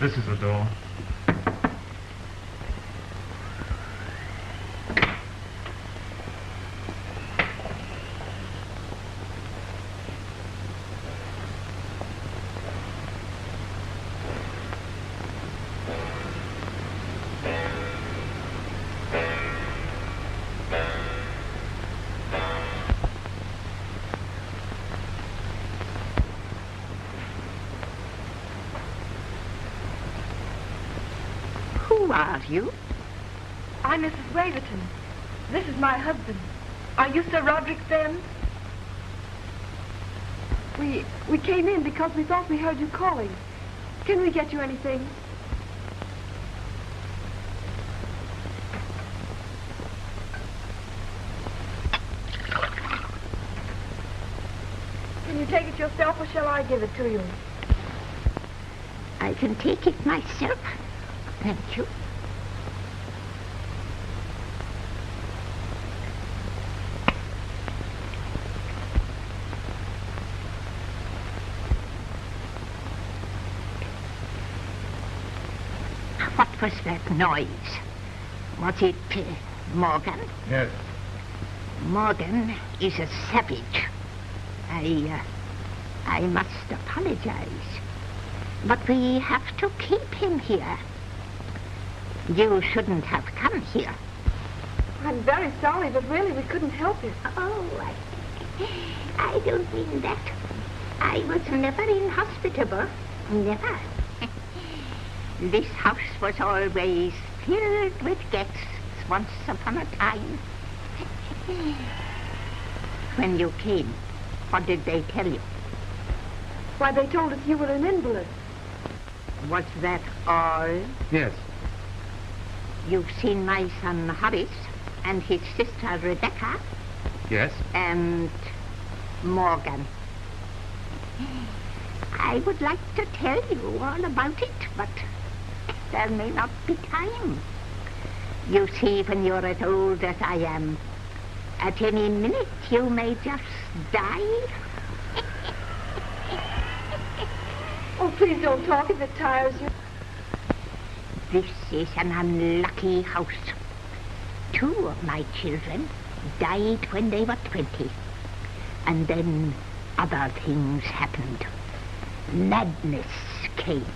This is the door. Who are you? I'm Mrs. Waverton. This is my husband. Are you Sir Roderick Fenn? We came in because we thought we heard you calling. Can we get you anything? Can you take it yourself or shall I give it to you? I can take it myself. Thank you. What was that noise? Was it Morgan? Yes. Morgan is a savage. I must apologize. But we have to keep him here. You shouldn't have come here. I'm very sorry, but really we couldn't help it. Oh, I don't mean that. I was never inhospitable. Never. This house was always filled with guests once upon a time. When you came, what did they tell you? Why, they told us you were an invalid. Was that all? Yes. You've seen my son Horace and his sister Rebecca? Yes. And Morgan. I would like to tell you all about it, but there may not be time. You see, when you're as old as I am, at any minute you may just die. Oh, please don't talk if it tires you. This is an unlucky house. 2 of my children died when they were 20. And then other things happened. Madness came.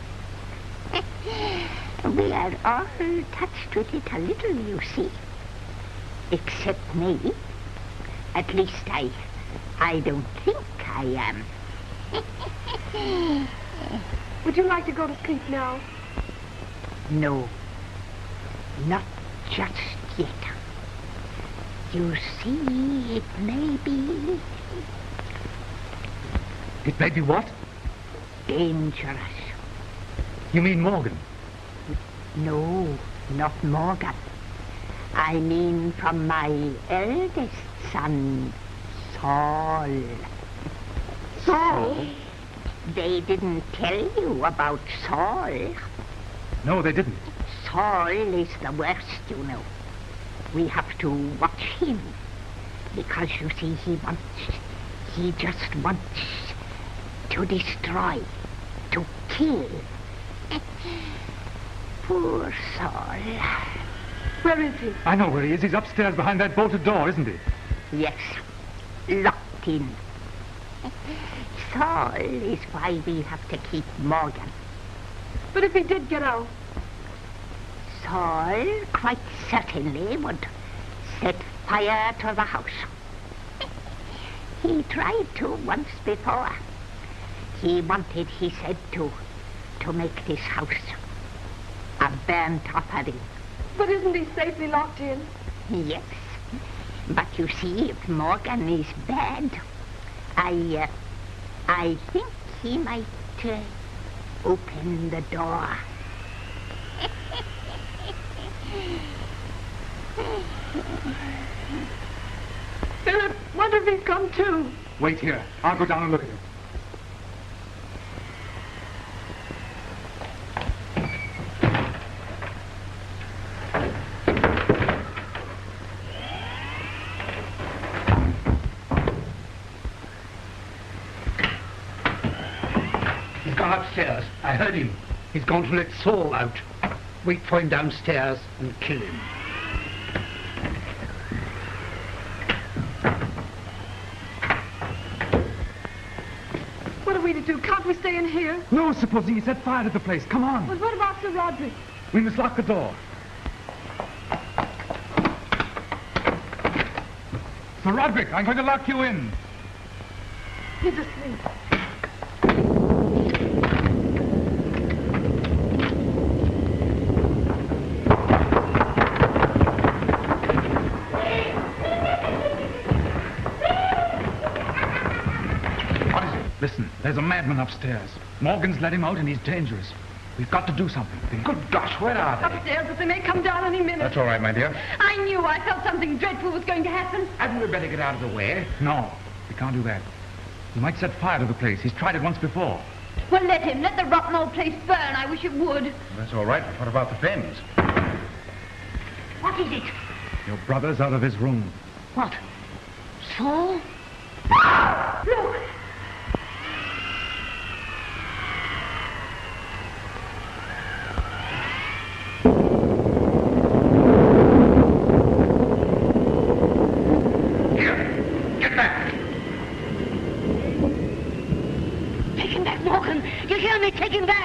We are all touched with it a little, you see. Except me. At least I don't think I am. Would you like to go to sleep now? No, not just yet. You see, it may be... It may be what? dangerous. You mean Morgan? No, not Morgan. I mean from my eldest son, Saul. Saul? They didn't tell you about Saul. No, they didn't. Saul is the worst, you know. We have to watch him. Because, you see, he just wants to destroy, to kill. Poor Saul. Where is he? I know where he is. He's upstairs behind that bolted door, isn't he? Yes, locked in. Saul is why we have to keep Morgan. But if he did get out? Saul quite certainly would set fire to the house. He tried to once before. He wanted, he said, to make this house a burnt offering. But isn't he safely locked in? Yes, but you see, if Morgan is bad, I think he might open the door. Philip, wonder if he's come too. Wait here. I'll go down and look at him. He's gone upstairs. I heard him. He's going to let Saul out. Wait for him downstairs and kill him. What are we to do? Can't we stay in here? No, supposing he set fire to the place. Come on. Well, what about Sir Roderick? We must lock the door. Sir Roderick, I'm going to lock you in. He's asleep. What is it? Listen, there's a madman upstairs. Morgan's let him out and he's dangerous. We've got to do something. Good gosh, where are they? Upstairs, but they may come down any minute. That's all right, my dear. I knew. I felt something dreadful was going to happen. Hadn't we better get out of the way? No, we can't do that. He might set fire to the place. He's tried it once before. Well, let him. Let the rotten old place burn. I wish it would. That's all right, but what about the Fens? What is it? Your brother's out of his room. What? Saul? Look. Get back! Take him back, Morgan. You hear me? Take him back.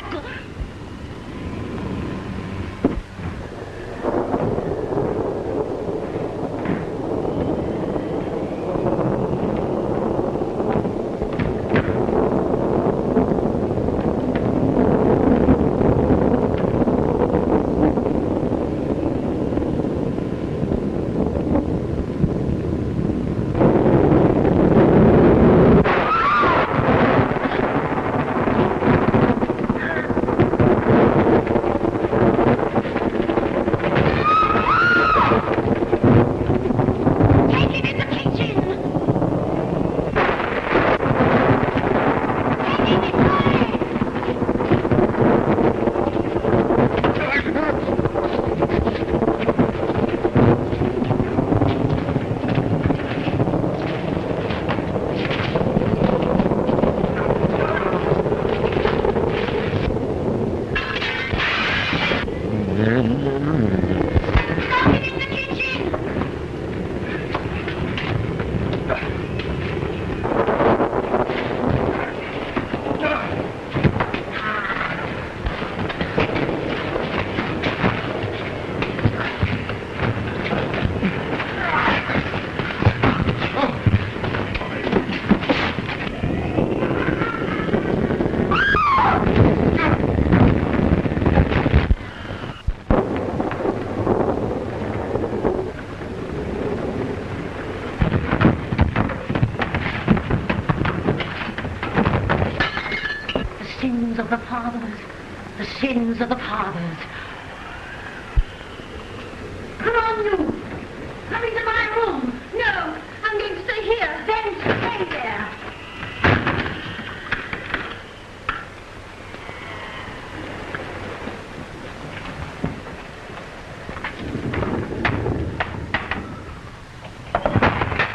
Sins of the fathers, the sins of the fathers. Come on, you! Come into my room! No, I'm going to stay here. Then stay there!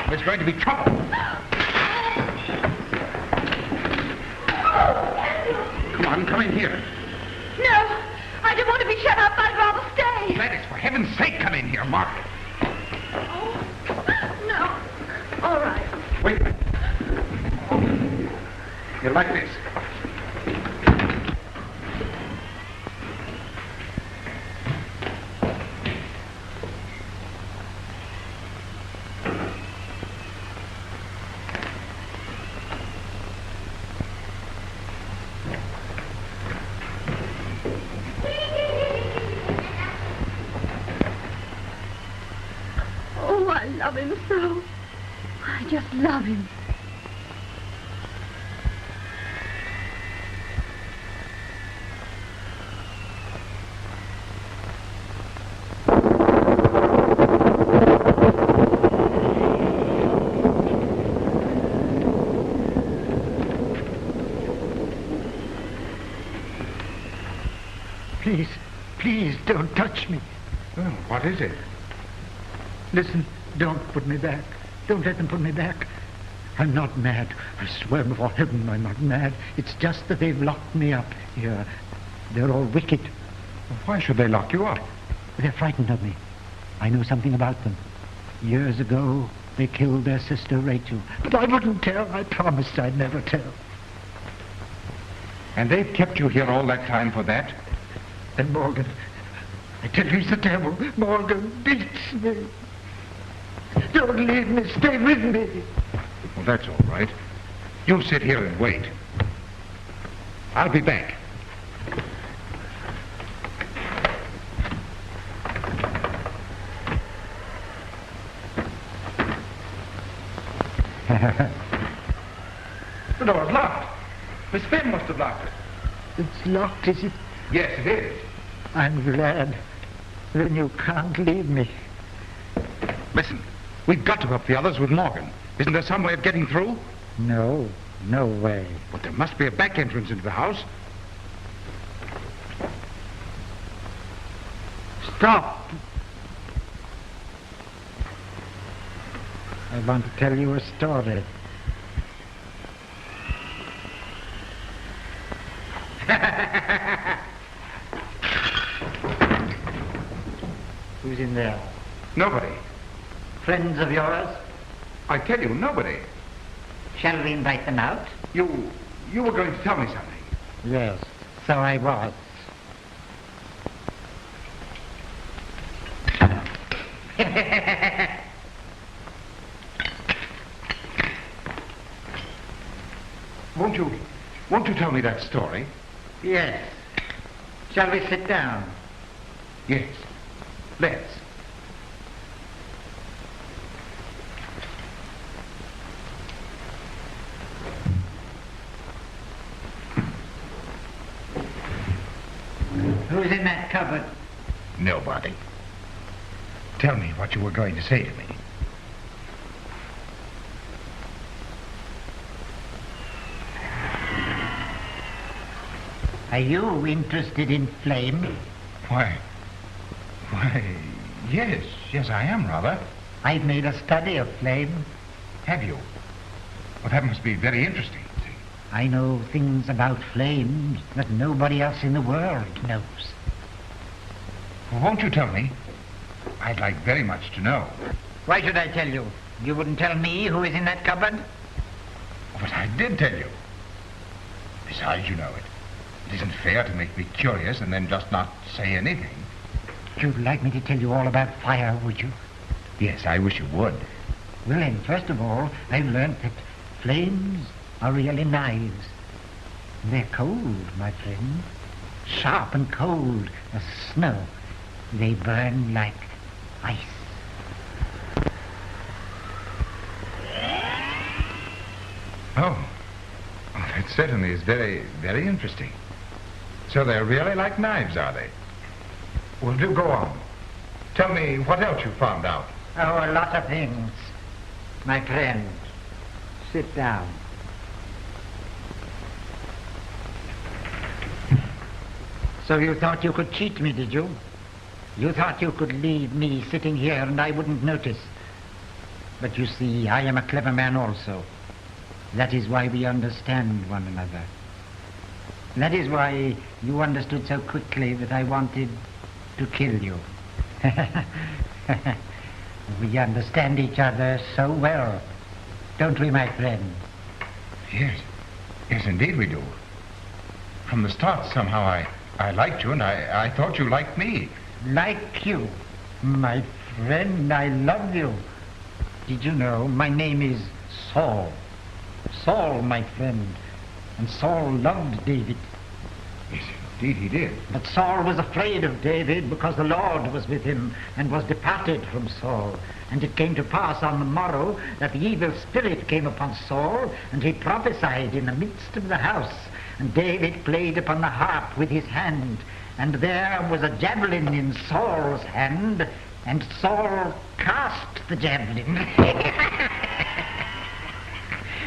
There's going to be trouble. Come on, come in here. No, I don't want to be shut up. I'd rather stay. Gladys, for heaven's sake, come in here, Margaret. Oh, no. All right. Wait a minute. Here, like this. Oh, I love him so. I just love him. Please, please don't touch me. Oh, what is it? Listen, don't put me back. Don't let them put me back. I'm not mad. I swear before heaven I'm not mad. It's just that they've locked me up here. They're all wicked. Why should they lock you up? They're frightened of me. I know something about them. Years ago, they killed their sister Rachel. But I wouldn't tell. I promised I'd never tell. And they've kept you here all that time for that? And Morgan, I tell you he's the devil. Morgan beats me. Don't leave me. Stay with me. Well, that's all right. You sit here and wait. I'll be back. The door's locked. Miss Finn must have locked it. It's locked, is it? Yes, it is. I'm glad. Then you can't leave me. Listen, we've got to help the others with Morgan. Isn't there some way of getting through? No, no way. But there must be a back entrance into the house. Stop! I want to tell you a story. Who's in there? Nobody. Friends of yours? I tell you, nobody. Shall we invite them out? You were going to tell me something. Yes, so I was. Won't you tell me that story? Yes. Shall we sit down? Yes. Let's. Who's in that cupboard? Nobody. Tell me what you were going to say to me. Are you interested in flame? Why, yes, I am, rather. I've made a study of flame. Have you? Well, that must be very interesting. I know things about flames that nobody else in the world knows. Well, won't you tell me? I'd like very much to know. Why should I tell you? You wouldn't tell me who is in that cupboard? Oh, but I did tell you. Besides, you know it. It isn't fair to make me curious and then just not say anything. You'd like me to tell you all about fire, would you? Yes, I wish you would. Well, then, first of all, I've learnt that flames are really knives. They're cold, my friend. Sharp and cold as snow. They burn like ice. Oh, that certainly is very, very interesting. So they're really like knives, are they? Well, do go on. Tell me what else you found out. Oh, a lot of things. My friend, sit down. So you thought you could cheat me, did you? You thought you could leave me sitting here and I wouldn't notice. But you see, I am a clever man also. That is why we understand one another. That is why you understood so quickly that I wanted to kill you. We understand each other so well, don't we, my friend? Yes, indeed we do. From the start, somehow, I liked you, and I thought you liked me. Like you? My friend, I love you. Did you know my name is Saul? Saul, my friend. And Saul loved David. Yes, indeed he did. But Saul was afraid of David because the Lord was with him and was departed from Saul. And it came to pass on the morrow that the evil spirit came upon Saul, and he prophesied in the midst of the house. And David played upon the harp with his hand, and there was a javelin in Saul's hand, and Saul cast the javelin.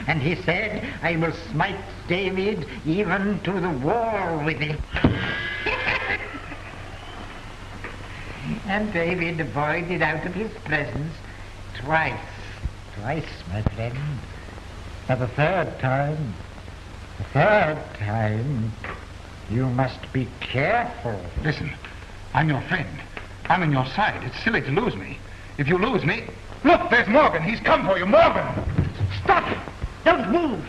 And he said, I will smite David even to the wall with it. And David avoided out of his presence twice, my friend. For the third time, You must be careful. Listen, I'm your friend. I'm on your side. It's silly to lose me. If you lose me... Look, there's Morgan. He's come for you. Morgan! Stop! Don't move!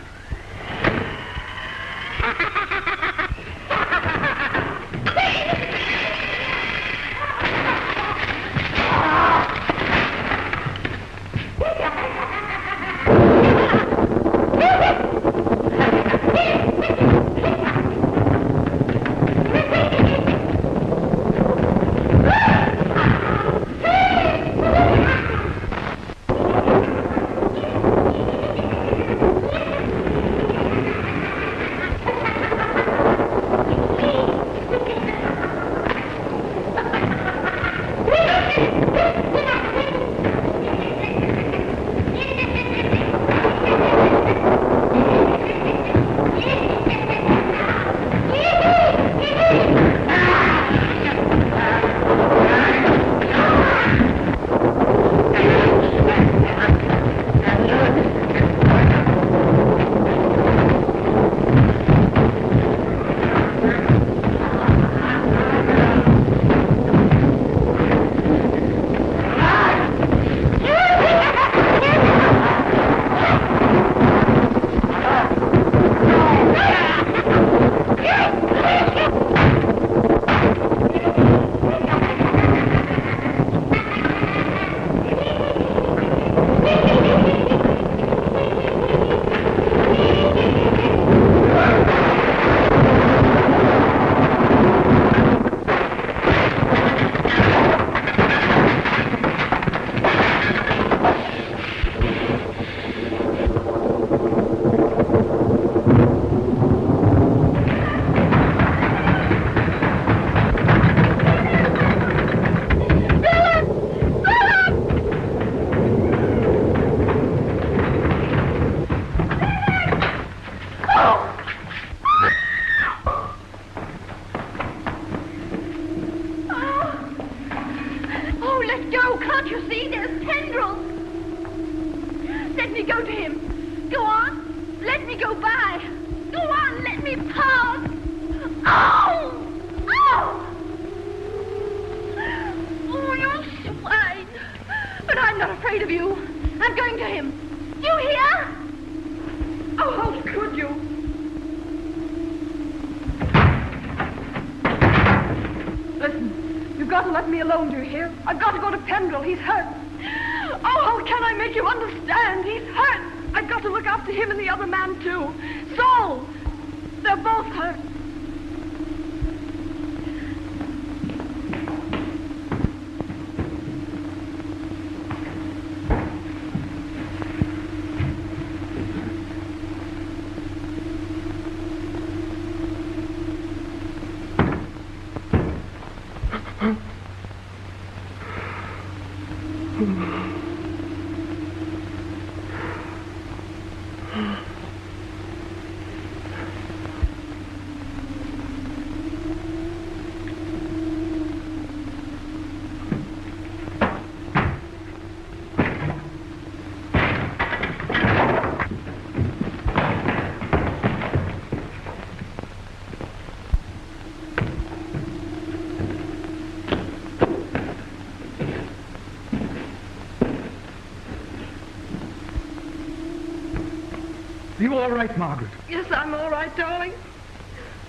You all right, Margaret? Yes, I'm all right, darling.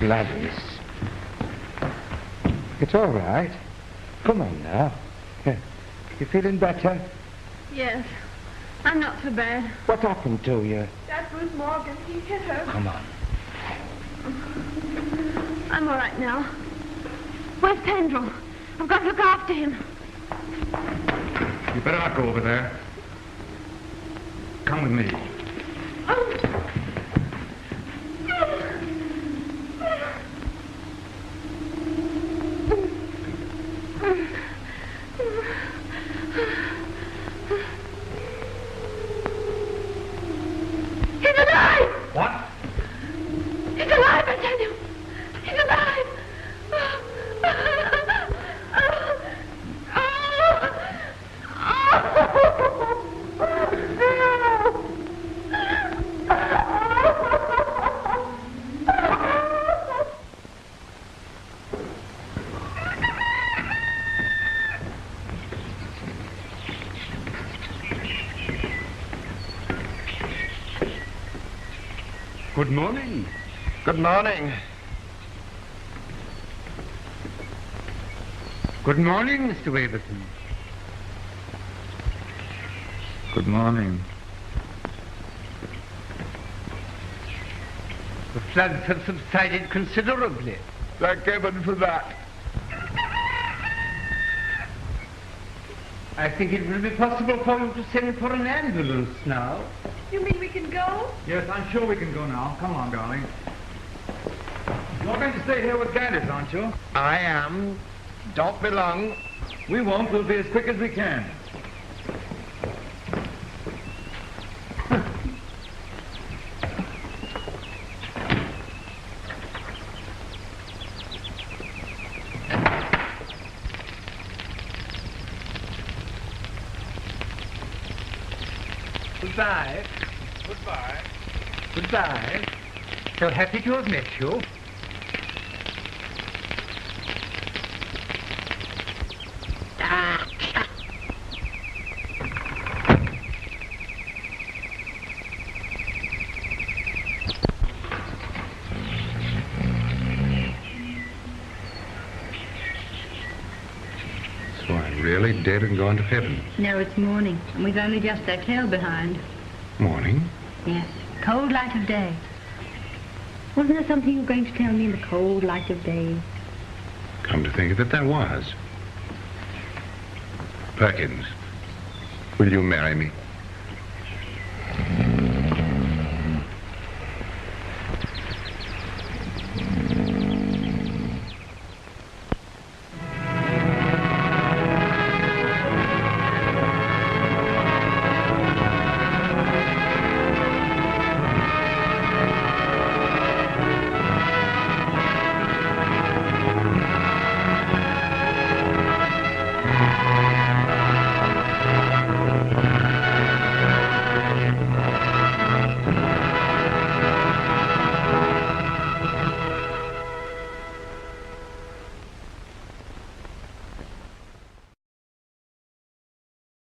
Gladys. It's all right. Come on now. You feeling better? Yes, I'm not so bad. What happened to you? That was Morgan. He hit her. Come on. I'm all right now. Where's Pendrell? I've got to look after him. You better not go over there. Come with me. He's alive! What? He's alive, I tell you! He's alive! Good morning. Good morning. Good morning, Mr. Waverton. Good morning. The floods have subsided considerably. Thank heaven for that. I think it will be possible for you to send for an ambulance now. You mean we can go? Yes, I'm sure we can go now. Come on, darling. You're going to stay here with Gladys, aren't you? I am. Don't be long. We won't. We'll be as quick as we can. Goodbye. Goodbye. Goodbye. So happy to have met you. So I'm really dead and gone to heaven. No, it's morning, and we've only just our tail behind. Morning? Yes, cold light of day. Wasn't there something you were going to tell me in the cold light of day? Come to think of it, there was. Perkins, will you marry me?